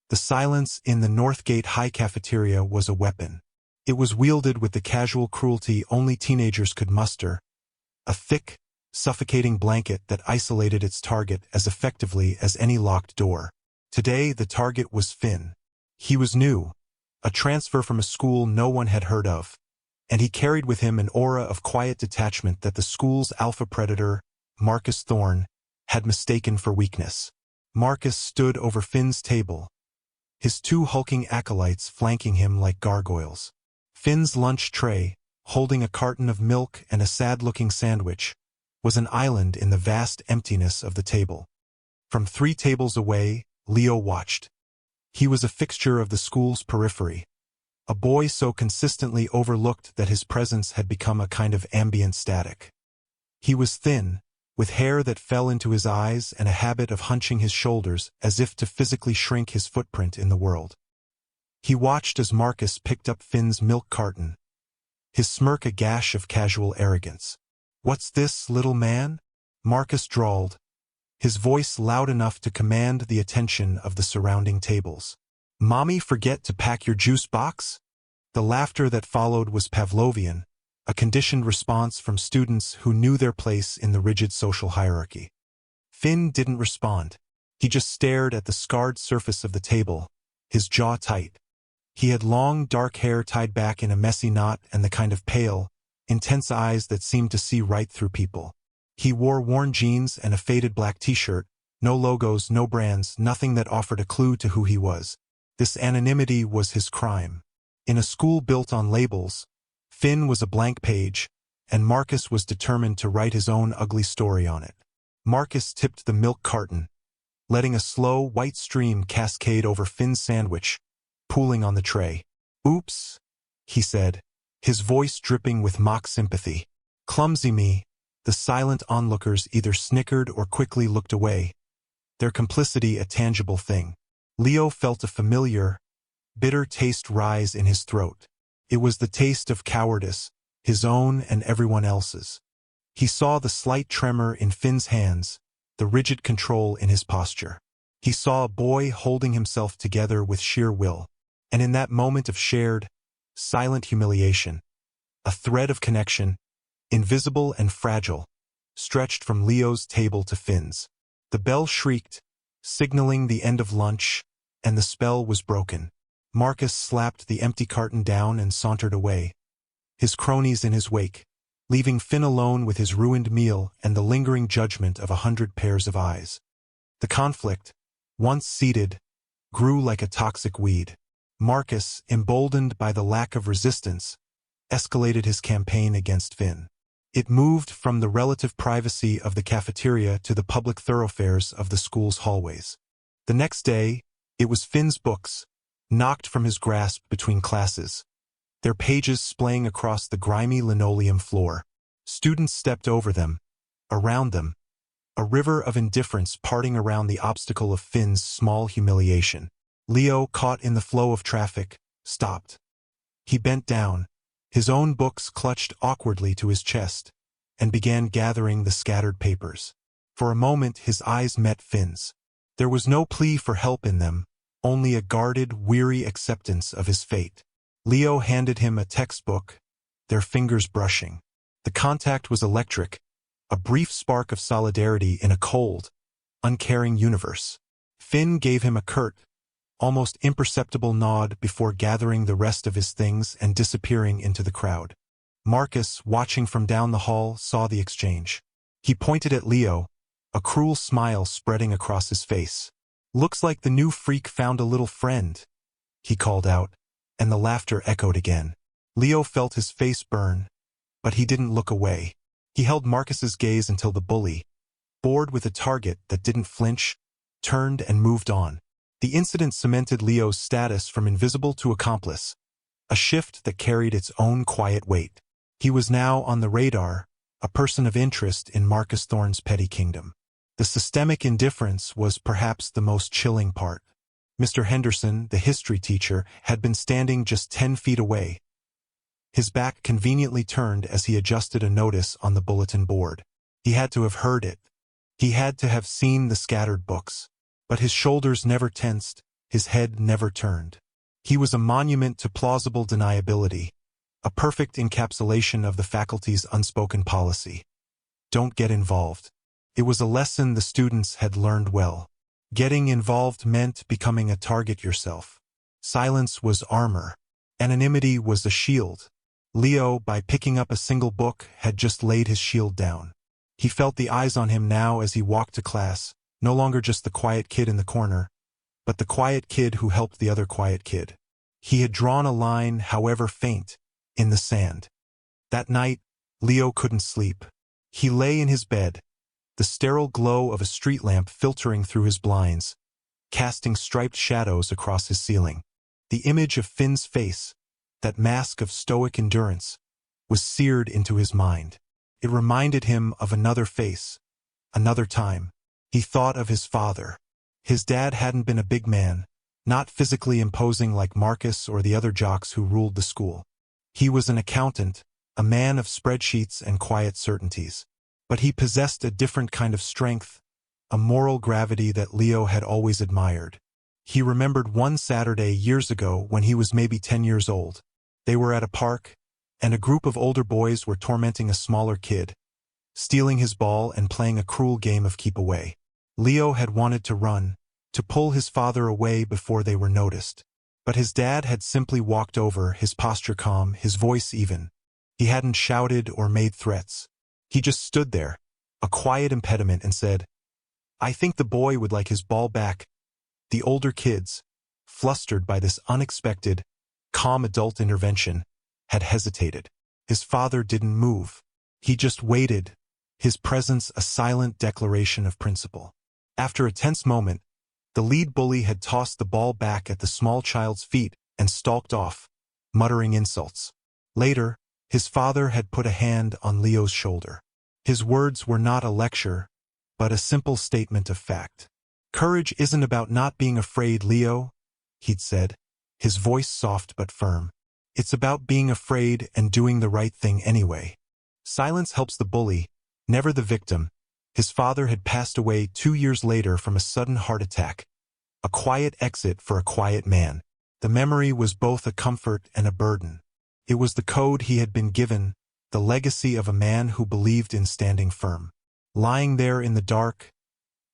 The silence in the Northgate High cafeteria was a weapon. It was wielded with the casual cruelty only teenagers could muster, a thick, suffocating blanket that isolated its target as effectively as any locked door. Today, the target was Finn. He was new, a transfer from a school no one had heard of, and he carried with him an aura of quiet detachment that the school's alpha predator, Marcus Thorne, had mistaken for weakness. Marcus stood over Finn's table, his two hulking acolytes flanking him like gargoyles. Finn's lunch tray, holding a carton of milk and a sad-looking sandwich, was an island in the vast emptiness of the table. From 3 tables away, Leo watched. He was a fixture of the school's periphery, a boy so consistently overlooked that his presence had become a kind of ambient static. He was thin, with hair that fell into his eyes and a habit of hunching his shoulders as if to physically shrink his footprint in the world. He watched as Marcus picked up Finn's milk carton, his smirk a gash of casual arrogance. "What's this, little man?" Marcus drawled, his voice loud enough to command the attention of the surrounding tables. "Mommy forget to pack your juice box?" The laughter that followed was Pavlovian, a conditioned response from students who knew their place in the rigid social hierarchy. Finn didn't respond. He just stared at the scarred surface of the table, his jaw tight. He had long, dark hair tied back in a messy knot and the kind of pale, intense eyes that seemed to see right through people. He wore worn jeans and a faded black t-shirt, no logos, no brands, nothing that offered a clue to who he was. This anonymity was his crime. In a school built on labels, Finn was a blank page, and Marcus was determined to write his own ugly story on it. Marcus tipped the milk carton, letting a slow, white stream cascade over Finn's sandwich, pooling on the tray. "Oops," he said, his voice dripping with mock sympathy. "Clumsy me." The silent onlookers either snickered or quickly looked away, their complicity a tangible thing. Leo felt a familiar, bitter taste rise in his throat. It was the taste of cowardice, his own and everyone else's. He saw the slight tremor in Finn's hands, the rigid control in his posture. He saw a boy holding himself together with sheer will, and in that moment of shared, silent humiliation, a thread of connection, invisible and fragile, stretched from Leo's table to Finn's. The bell shrieked, signaling the end of lunch, and the spell was broken. Marcus slapped the empty carton down and sauntered away, his cronies in his wake, leaving Finn alone with his ruined meal and the lingering judgment of 100 pairs of eyes. The conflict, once seeded, grew like a toxic weed. Marcus, emboldened by the lack of resistance, escalated his campaign against Finn. It moved from the relative privacy of the cafeteria to the public thoroughfares of the school's hallways. The next day, it was Finn's books, knocked from his grasp between classes, their pages splaying across the grimy linoleum floor. Students stepped over them, around them, a river of indifference parting around the obstacle of Finn's small humiliation. Leo, caught in the flow of traffic, stopped. He bent down, his own books clutched awkwardly to his chest, and began gathering the scattered papers. For a moment his eyes met Finn's. There was no plea for help in them, only a guarded, weary acceptance of his fate. Leo handed him a textbook, their fingers brushing. The contact was electric, a brief spark of solidarity in a cold, uncaring universe. Finn gave him a curt, almost imperceptible nod before gathering the rest of his things and disappearing into the crowd. Marcus, watching from down the hall, saw the exchange. He pointed at Leo, a cruel smile spreading across his face. "Looks like the new freak found a little friend," he called out, and the laughter echoed again. Leo felt his face burn, but he didn't look away. He held Marcus's gaze until the bully, bored with a target that didn't flinch, turned and moved on. The incident cemented Leo's status from invisible to accomplice, a shift that carried its own quiet weight. He was now on the radar, a person of interest in Marcus Thorne's petty kingdom. The systemic indifference was perhaps the most chilling part. Mr. Henderson, the history teacher, had been standing just 10 feet away, his back conveniently turned as he adjusted a notice on the bulletin board. He had to have heard it. He had to have seen the scattered books. But his shoulders never tensed, his head never turned. He was a monument to plausible deniability, a perfect encapsulation of the faculty's unspoken policy. Don't get involved. It was a lesson the students had learned well. Getting involved meant becoming a target yourself. Silence was armor. Anonymity was a shield. Leo, by picking up a single book, had just laid his shield down. He felt the eyes on him now as he walked to class, no longer just the quiet kid in the corner, but the quiet kid who helped the other quiet kid. He had drawn a line, however faint, in the sand. That night, Leo couldn't sleep. He lay in his bed, the sterile glow of a street lamp filtering through his blinds, casting striped shadows across his ceiling. The image of Finn's face, that mask of stoic endurance, was seared into his mind. It reminded him of another face, another time. He thought of his father. His dad hadn't been a big man, not physically imposing like Marcus or the other jocks who ruled the school. He was an accountant, a man of spreadsheets and quiet certainties. But he possessed a different kind of strength, a moral gravity that Leo had always admired. He remembered one Saturday years ago when he was maybe 10 years old. They were at a park, and a group of older boys were tormenting a smaller kid, stealing his ball and playing a cruel game of keep away. Leo had wanted to run, to pull his father away before they were noticed. But his dad had simply walked over, his posture calm, his voice even. He hadn't shouted or made threats. He just stood there, a quiet impediment, and said, "I think the boy would like his ball back." The older kids, flustered by this unexpected, calm adult intervention, had hesitated. His father didn't move. He just waited, his presence a silent declaration of principle. After a tense moment, the lead bully had tossed the ball back at the small child's feet and stalked off, muttering insults. Later, his father had put a hand on Leo's shoulder. His words were not a lecture, but a simple statement of fact. "Courage isn't about not being afraid, Leo," he'd said, his voice soft but firm. "It's about being afraid and doing the right thing anyway." Silence helps the bully, never the victim. His father had passed away 2 years later from a sudden heart attack, a quiet exit for a quiet man. The memory was both a comfort and a burden. It was the code he had been given, the legacy of a man who believed in standing firm. Lying there in the dark,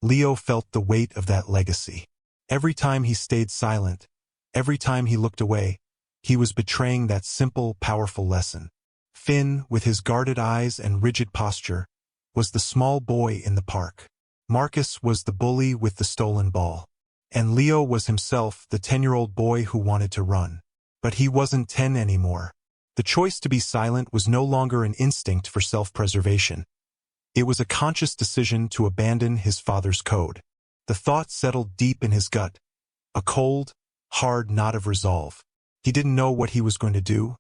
Leo felt the weight of that legacy. Every time he stayed silent, every time he looked away, he was betraying that simple, powerful lesson. Finn, with his guarded eyes and rigid posture, was the small boy in the park. Marcus was the bully with the stolen ball. And Leo was himself, the 10-year-old boy who wanted to run. But he wasn't 10 anymore. The choice to be silent was no longer an instinct for self-preservation. It was a conscious decision to abandon his father's code. The thought settled deep in his gut, a cold, hard knot of resolve. He didn't know what he was going to do,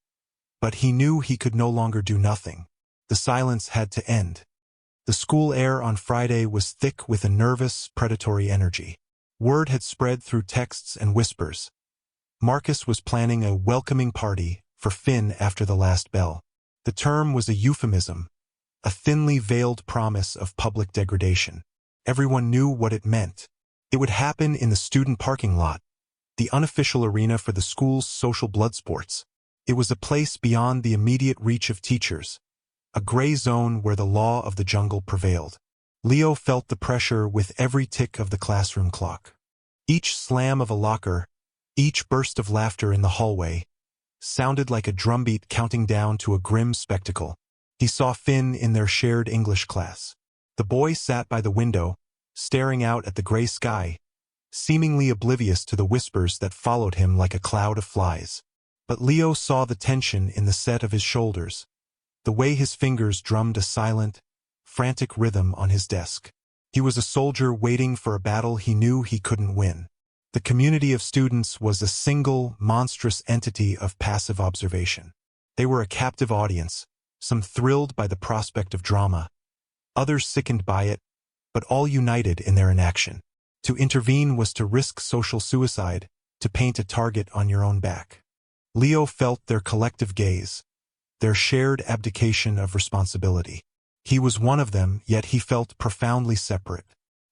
but he knew he could no longer do nothing. The silence had to end. The school air on Friday was thick with a nervous, predatory energy. Word had spread through texts and whispers. Marcus was planning a welcoming party for Finn after the last bell. The term was a euphemism, a thinly veiled promise of public degradation. Everyone knew what it meant. It would happen in the student parking lot, the unofficial arena for the school's social blood sports. It was a place beyond the immediate reach of teachers, a gray zone where the law of the jungle prevailed. Leo felt the pressure with every tick of the classroom clock. Each slam of a locker, each burst of laughter in the hallway, sounded like a drumbeat counting down to a grim spectacle. He saw Finn in their shared English class. The boy sat by the window, staring out at the gray sky, seemingly oblivious to the whispers that followed him like a cloud of flies. But Leo saw the tension in the set of his shoulders, the way his fingers drummed a silent, frantic rhythm on his desk. He was a soldier waiting for a battle he knew he couldn't win. The community of students was a single, monstrous entity of passive observation. They were a captive audience, some thrilled by the prospect of drama, others sickened by it, but all united in their inaction. To intervene was to risk social suicide, to paint a target on your own back. Leo felt their collective gaze, their shared abdication of responsibility. He was one of them, yet he felt profoundly separate.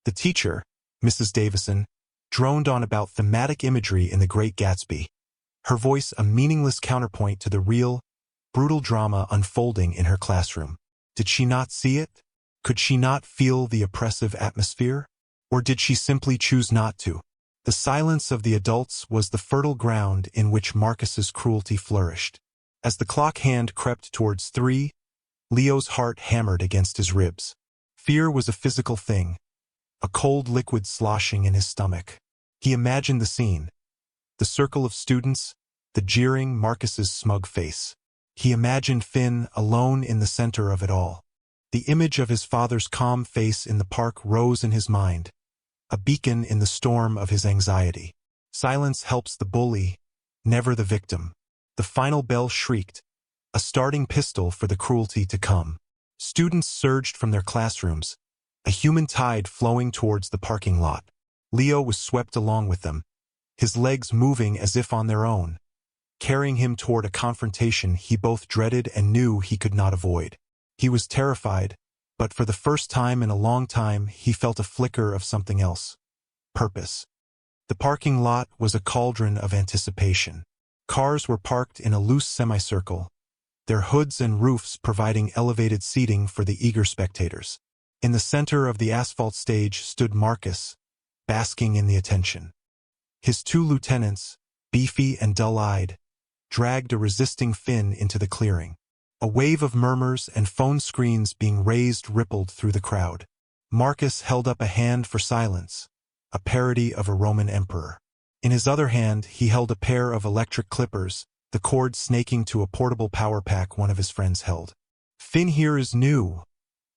The teacher, Mrs. Davison, droned on about thematic imagery in The Great Gatsby. Her voice a meaningless counterpoint to the real, brutal drama unfolding in her classroom. Did she not see it? Could she not feel the oppressive atmosphere? Or did she simply choose not to? The silence of the adults was the fertile ground in which Marcus's cruelty flourished. As the clock hand crept towards 3, Leo's heart hammered against his ribs. Fear was a physical thing, a cold liquid sloshing in his stomach. He imagined the scene. The circle of students, the jeering Marcus's smug face. He imagined Finn alone in the center of it all. The image of his father's calm face in the park rose in his mind, a beacon in the storm of his anxiety. Silence helps the bully, never the victim. The final bell shrieked, a starting pistol for the cruelty to come. Students surged from their classrooms, a human tide flowing towards the parking lot. Leo was swept along with them, his legs moving as if on their own, carrying him toward a confrontation he both dreaded and knew he could not avoid. He was terrified, but for the first time in a long time he felt a flicker of something else. Purpose. The parking lot was a cauldron of anticipation. Cars were parked in a loose semicircle, their hoods and roofs providing elevated seating for the eager spectators. In the center of the asphalt stage stood Marcus, basking in the attention. His 2 lieutenants, beefy and dull-eyed, dragged a resisting Finn into the clearing. A wave of murmurs and phone screens being raised rippled through the crowd. Marcus held up a hand for silence, a parody of a Roman emperor. In his other hand he held a pair of electric clippers, the cord snaking to a portable power pack one of his friends held. "Finn here is new,"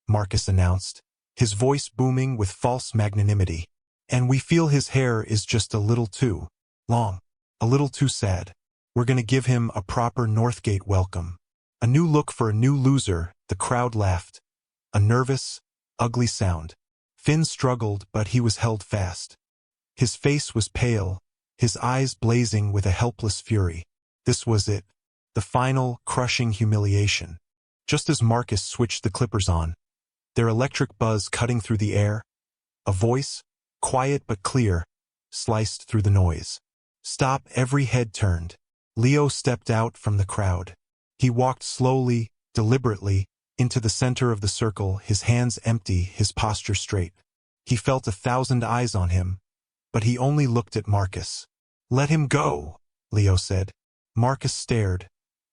Marcus announced, his voice booming with false magnanimity. "And we feel his hair is just a little too long, a little too sad. We're gonna give him a proper Northgate welcome." A new look for a new loser, the crowd laughed. A nervous, ugly sound. Finn struggled, but he was held fast. His face was pale, his eyes blazing with a helpless fury. This was it, the final, crushing humiliation. Just as Marcus switched the clippers on, their electric buzz cutting through the air, a voice, quiet but clear, sliced through the noise. "Stop!" Every head turned. Leo stepped out from the crowd. He walked slowly, deliberately, into the center of the circle, his hands empty, his posture straight. He felt 1,000 eyes on him, but he only looked at Marcus. "Let him go," Leo said. Marcus stared,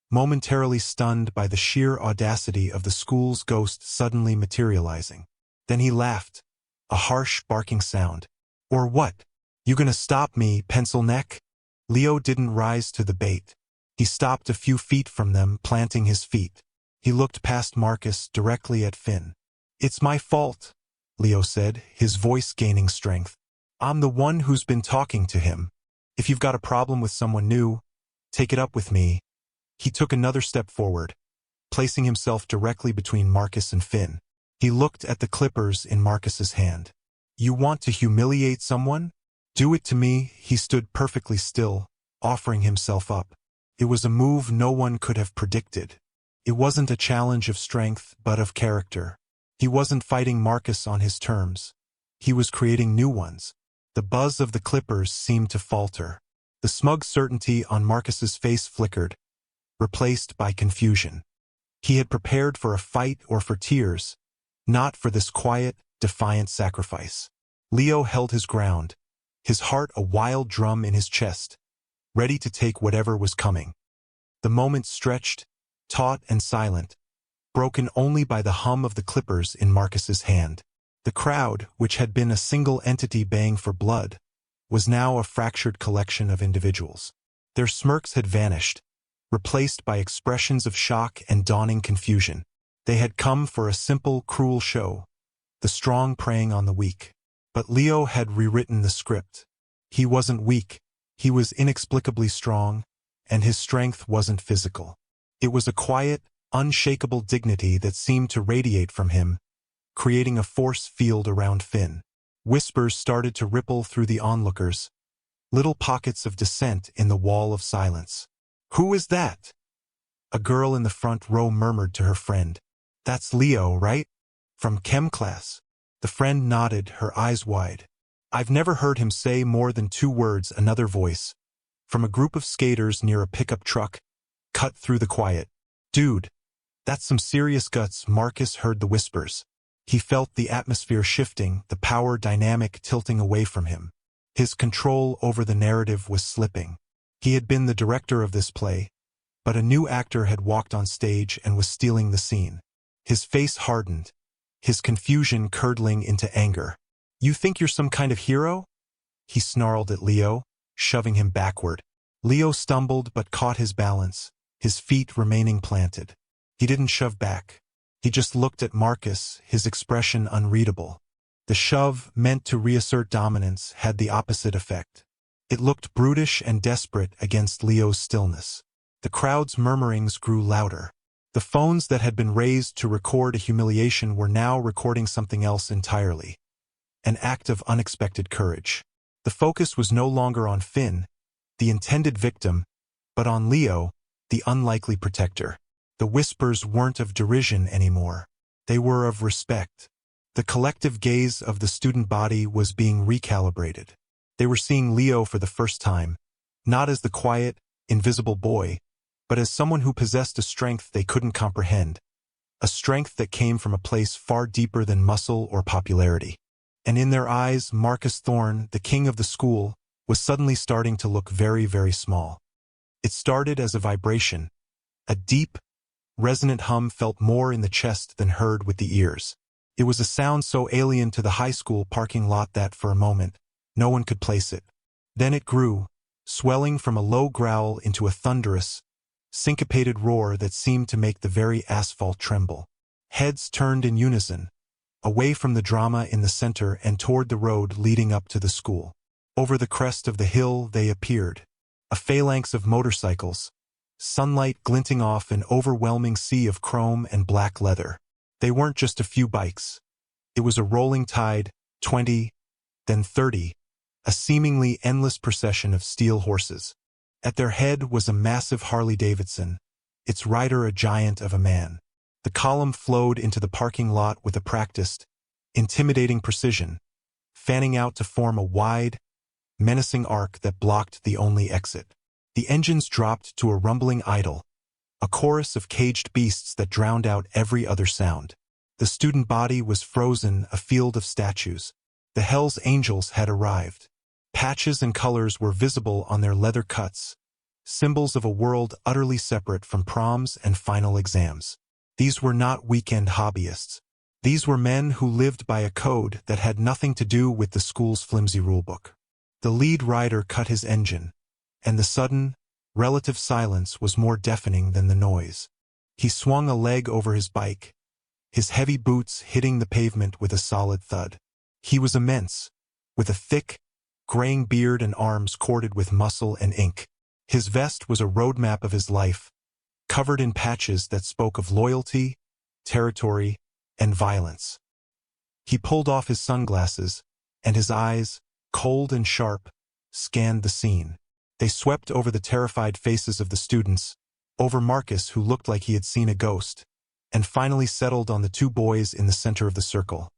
momentarily stunned by the sheer audacity of the school's ghost suddenly materializing. Then he laughed, a harsh, barking sound. "Or what? You gonna stop me, pencil neck?" Leo didn't rise to the bait. He stopped a few feet from them, planting his feet. He looked past Marcus directly at Finn. "It's my fault," Leo said, his voice gaining strength. "I'm the one who's been talking to him. If you've got a problem with someone new, take it up with me." He took another step forward, placing himself directly between Marcus and Finn. He looked at the clippers in Marcus's hand. "You want to humiliate someone? Do it to me." He stood perfectly still, offering himself up. It was a move no one could have predicted. It wasn't a challenge of strength, but of character. He wasn't fighting Marcus on his terms. He was creating new ones. The buzz of the clippers seemed to falter. The smug certainty on Marcus's face flickered, replaced by confusion. He had prepared for a fight or for tears, not for this quiet, defiant sacrifice. Leo held his ground, his heart a wild drum in his chest, ready to take whatever was coming. The moment stretched, taut and silent, broken only by the hum of the clippers in Marcus's hand. The crowd, which had been a single entity baying for blood, was now a fractured collection of individuals. Their smirks had vanished, replaced by expressions of shock and dawning confusion. They had come for a simple, cruel show, the strong preying on the weak. But Leo had rewritten the script. He wasn't weak, he was inexplicably strong, and his strength wasn't physical. It was a quiet, unshakable dignity that seemed to radiate from him, creating a force field around Finn. Whispers started to ripple through the onlookers, little pockets of dissent in the wall of silence. "Who is that?" A girl in the front row murmured to her friend. "That's Leo, right? From chem class." The friend nodded, her eyes wide. I've never heard him say more than 2 words. Another voice, from a group of skaters near a pickup truck, cut through the quiet. Dude, that's some serious guts. Marcus heard the whispers. He felt the atmosphere shifting, the power dynamic tilting away from him. His control over the narrative was slipping. He had been the director of this play, but a new actor had walked on stage and was stealing the scene. His face hardened, his confusion curdling into anger. You think you're some kind of hero? He snarled at Leo, shoving him backward. Leo stumbled but caught his balance, his feet remaining planted. He didn't shove back. He just looked at Marcus, his expression unreadable. The shove, meant to reassert dominance, had the opposite effect. It looked brutish and desperate against Leo's stillness. The crowd's murmurings grew louder. The phones that had been raised to record a humiliation were now recording something else entirely. An act of unexpected courage. The focus was no longer on Finn, the intended victim, but on Leo, the unlikely protector. The whispers weren't of derision anymore. They were of respect. The collective gaze of the student body was being recalibrated. They were seeing Leo for the first time, not as the quiet, invisible boy, but as someone who possessed a strength they couldn't comprehend, a strength that came from a place far deeper than muscle or popularity. And in their eyes, Marcus Thorne, the king of the school, was suddenly starting to look very, very small. It started as a vibration. A deep, resonant hum felt more in the chest than heard with the ears. It was a sound so alien to the high school parking lot that, for a moment, no one could place it. Then it grew, swelling from a low growl into a thunderous, syncopated roar that seemed to make the very asphalt tremble. Heads turned in unison, away from the drama in the center and toward the road leading up to the school. Over the crest of the hill they appeared, a phalanx of motorcycles, sunlight glinting off an overwhelming sea of chrome and black leather. They weren't just a few bikes. It was a rolling tide, 20, then 30, a seemingly endless procession of steel horses. At their head was a massive Harley-Davidson, its rider a giant of a man. The column flowed into the parking lot with a practiced, intimidating precision, fanning out to form a wide, menacing arc that blocked the only exit. The engines dropped to a rumbling idle, a chorus of caged beasts that drowned out every other sound. The student body was frozen, a field of statues. The Hell's Angels had arrived. Patches and colors were visible on their leather cuts, symbols of a world utterly separate from proms and final exams. These were not weekend hobbyists. These were men who lived by a code that had nothing to do with the school's flimsy rulebook. The lead rider cut his engine, and the sudden, relative silence was more deafening than the noise. He swung a leg over his bike, his heavy boots hitting the pavement with a solid thud. He was immense, with a thick, graying beard and arms corded with muscle and ink. His vest was a roadmap of his life, covered in patches that spoke of loyalty, territory, and violence. He pulled off his sunglasses, and his eyes, cold and sharp, scanned the scene. They swept over the terrified faces of the students, over Marcus, who looked like he had seen a ghost, and finally settled on the 2 boys in the center of the circle,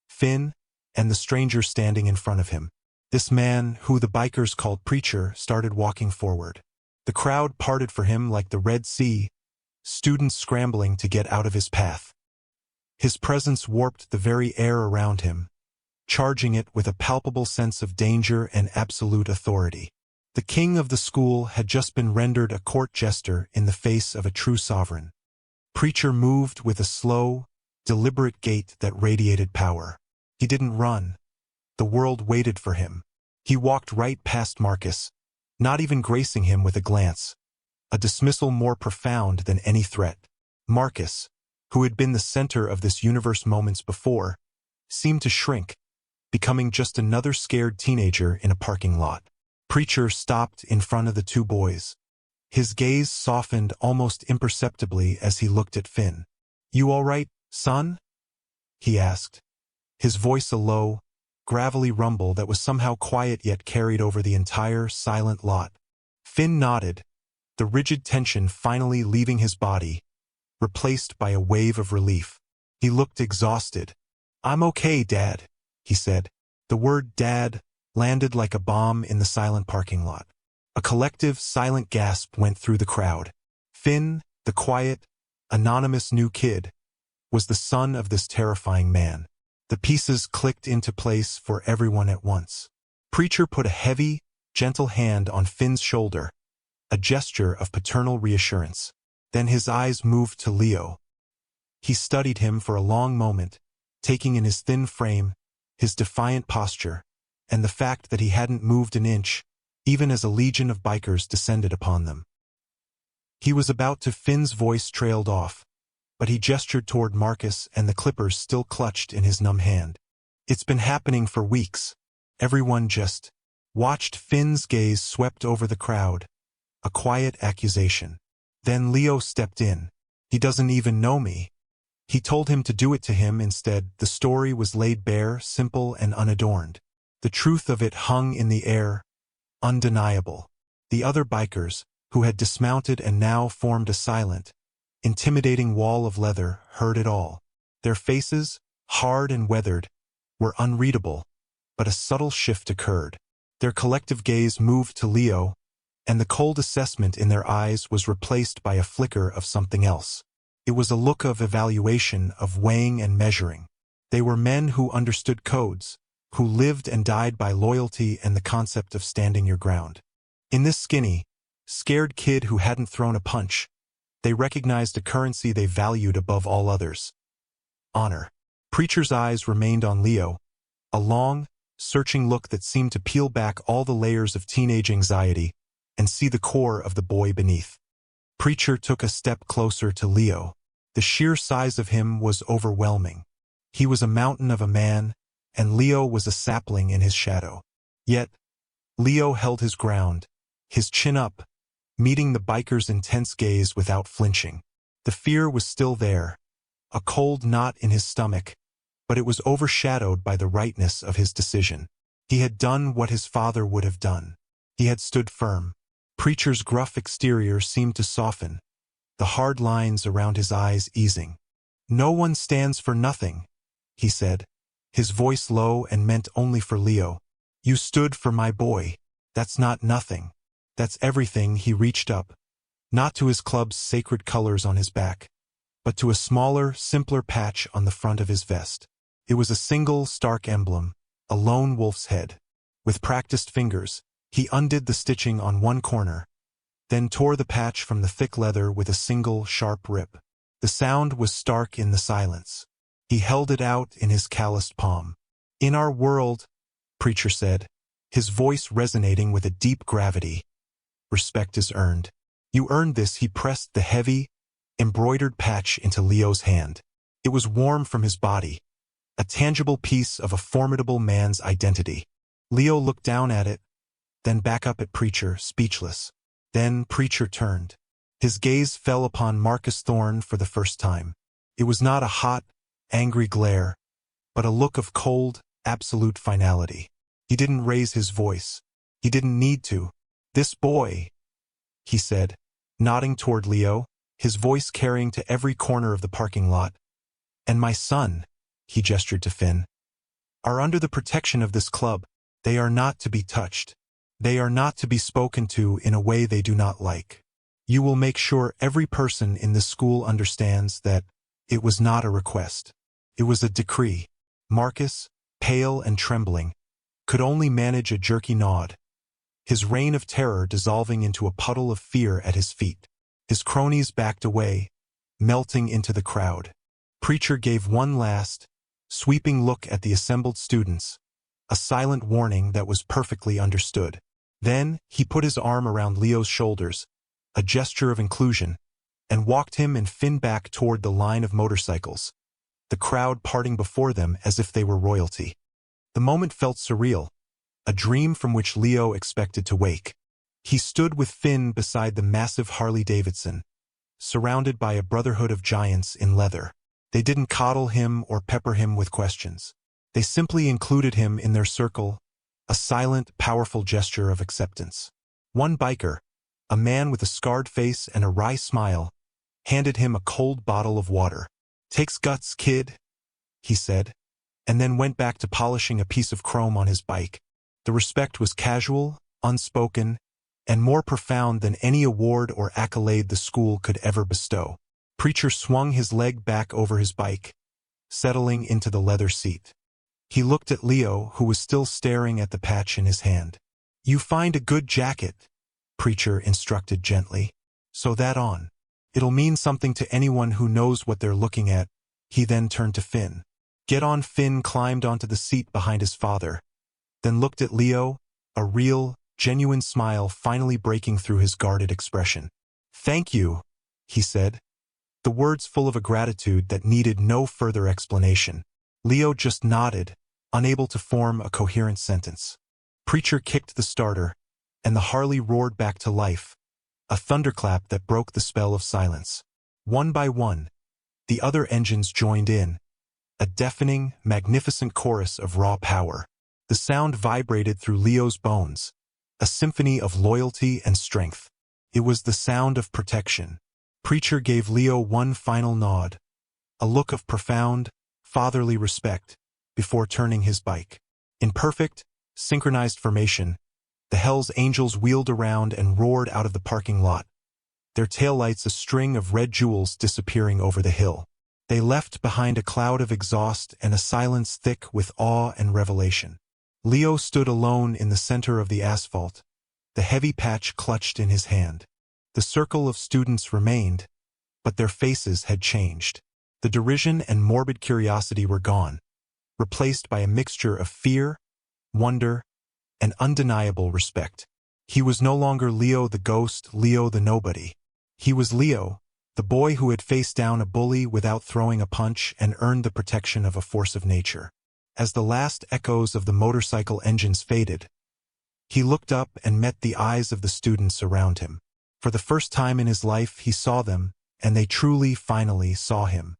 Finn and the stranger standing in front of him. This man, who the bikers called Preacher, started walking forward. The crowd parted for him like the Red Sea, students scrambling to get out of his path. His presence warped the very air around him, charging it with a palpable sense of danger and absolute authority. The king of the school had just been rendered a court jester in the face of a true sovereign. Preacher moved with a slow, deliberate gait that radiated power. He didn't run. The world waited for him. He walked right past Marcus, not even gracing him with a glance, a dismissal more profound than any threat. Marcus, who had been the center of this universe moments before, seemed to shrink, becoming just another scared teenager in a parking lot. Preacher stopped in front of the 2 boys. His gaze softened almost imperceptibly as he looked at Finn. "You all right, son?" he asked, his voice a low, gravelly rumble that was somehow quiet yet carried over the entire silent lot. Finn nodded, the rigid tension finally leaving his body, replaced by a wave of relief. He looked exhausted. "I'm okay, Dad," he said. The word "Dad" landed like a bomb in the silent parking lot. A collective, silent gasp went through the crowd. Finn, the quiet, anonymous new kid, was the son of this terrifying man. The pieces clicked into place for everyone at once. Preacher put a heavy, gentle hand on Finn's shoulder, a gesture of paternal reassurance. Then his eyes moved to Leo. He studied him for a long moment, taking in his thin frame, his defiant posture, and the fact that he hadn't moved an inch, even as a legion of bikers descended upon them. He was about to. Finn's voice trailed off, but he gestured toward Marcus and the clippers still clutched in his numb hand. "It's been happening for weeks." Everyone just watched. Finn's gaze swept over the crowd, a quiet accusation. Then Leo stepped in. "He doesn't even know me." He told him to do it to him instead. The story was laid bare, simple and unadorned. The truth of it hung in the air, undeniable. The other bikers, who had dismounted and now formed a silent, intimidating wall of leather, heard it all. Their faces, hard and weathered, were unreadable, but a subtle shift occurred. Their collective gaze moved to Leo, and the cold assessment in their eyes was replaced by a flicker of something else. It was a look of evaluation, of weighing and measuring. They were men who understood codes, who lived and died by loyalty and the concept of standing your ground. In this skinny, scared kid who hadn't thrown a punch, they recognized a currency they valued above all others: honor. Preacher's eyes remained on Leo, a long, searching look that seemed to peel back all the layers of teenage anxiety and see the core of the boy beneath. Preacher took a step closer to Leo. The sheer size of him was overwhelming. He was a mountain of a man, and Leo was a sapling in his shadow. Yet, Leo held his ground, his chin up, meeting the biker's intense gaze without flinching. The fear was still there, a cold knot in his stomach, but it was overshadowed by the rightness of his decision. He had done what his father would have done. He had stood firm. Preacher's gruff exterior seemed to soften, the hard lines around his eyes easing. "No one stands for nothing," he said, his voice low and meant only for Leo. "You stood for my boy. That's not nothing. That's everything." He reached up, not to his club's sacred colors on his back, but to a smaller, simpler patch on the front of his vest. It was a single, stark emblem, a lone wolf's head. With practiced fingers, he undid the stitching on one corner, then tore the patch from the thick leather with a single, sharp rip. The sound was stark in the silence. He held it out in his calloused palm. "In our world," Preacher said, his voice resonating with a deep gravity, "respect is earned. You earned this." He pressed the heavy, embroidered patch into Leo's hand. It was warm from his body, a tangible piece of a formidable man's identity. Leo looked down at it, then back up at Preacher, speechless. Then Preacher turned. His gaze fell upon Marcus Thorne for the first time. It was not a hot, angry glare, but a look of cold, absolute finality. He didn't raise his voice. He didn't need to. "This boy," he said, nodding toward Leo, his voice carrying to every corner of the parking lot, "and my son," he gestured to Finn, "are under the protection of this club. They are not to be touched. They are not to be spoken to in a way they do not like. You will make sure every person in this school understands that it was not a request. It was a decree." Marcus, pale and trembling, could only manage a jerky nod, his reign of terror dissolving into a puddle of fear at his feet. His cronies backed away, melting into the crowd. Preacher gave one last, sweeping look at the assembled students, a silent warning that was perfectly understood. Then, he put his arm around Leo's shoulders, a gesture of inclusion, and walked him and Finn back toward the line of motorcycles, the crowd parting before them as if they were royalty. The moment felt surreal, a dream from which Leo expected to wake. He stood with Finn beside the massive Harley-Davidson, surrounded by a brotherhood of giants in leather. They didn't coddle him or pepper him with questions. They simply included him in their circle, a silent, powerful gesture of acceptance. One biker, a man with a scarred face and a wry smile, handed him a cold bottle of water. "Takes guts, kid," he said, and then went back to polishing a piece of chrome on his bike. The respect was casual, unspoken, and more profound than any award or accolade the school could ever bestow. Preacher swung his leg back over his bike, settling into the leather seat. He looked at Leo, who was still staring at the patch in his hand. "You find a good jacket," Preacher instructed gently. "Sew that on. It'll mean something to anyone who knows what they're looking at." He then turned to Finn. "Get on." Finn climbed onto the seat behind his father, then looked at Leo, a real, genuine smile finally breaking through his guarded expression. "Thank you," he said, the words full of a gratitude that needed no further explanation. Leo just nodded, unable to form a coherent sentence. Preacher kicked the starter, and the Harley roared back to life, a thunderclap that broke the spell of silence. One by one, the other engines joined in, a deafening, magnificent chorus of raw power. The sound vibrated through Leo's bones, a symphony of loyalty and strength. It was the sound of protection. Preacher gave Leo one final nod, a look of profound, fatherly respect, before turning his bike. In perfect, synchronized formation, the Hells Angels wheeled around and roared out of the parking lot, their taillights a string of red jewels disappearing over the hill. They left behind a cloud of exhaust and a silence thick with awe and revelation. Leo stood alone in the center of the asphalt, the heavy patch clutched in his hand. The circle of students remained, but their faces had changed. The derision and morbid curiosity were gone, replaced by a mixture of fear, wonder, and undeniable respect. He was no longer Leo the ghost, Leo the nobody. He was Leo, the boy who had faced down a bully without throwing a punch and earned the protection of a force of nature. As the last echoes of the motorcycle engines faded, he looked up and met the eyes of the students around him. For the first time in his life he saw them, and they truly, finally saw him.